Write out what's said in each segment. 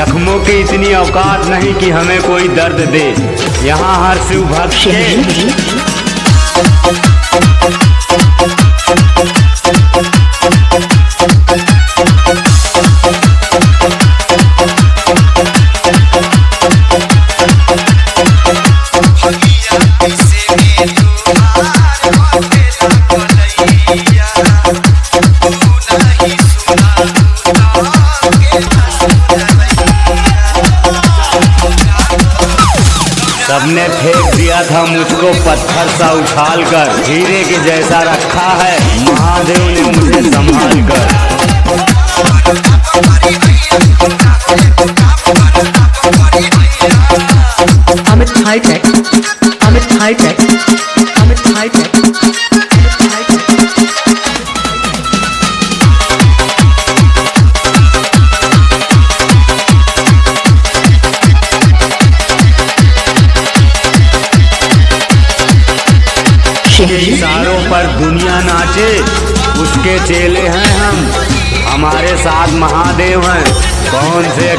जख्मों की इतनी औकात नहीं कि हमें कोई दर्द दे। यहाँ हर शिव भक्त सबने फेंक दिया था मुझको पत्थर सा उछाल कर, हीरे के जैसा रखा है महादेव ने मुझे संभाल कर। Amit High-Tech, Amit High-Tech, Amit High-Tech, Amit High-Tech. इशारों पर दुनिया नाचे, उसके चेले हैं हम, हमारे साथ महादेव हैं। कौन से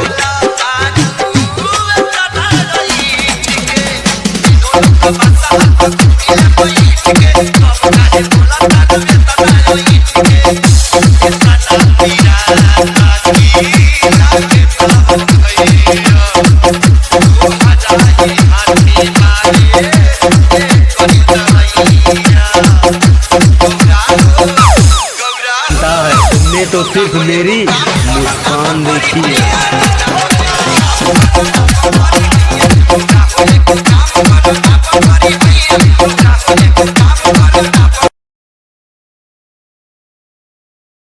तुमने तो सिर्फ मेरी मुस्कान देखी है।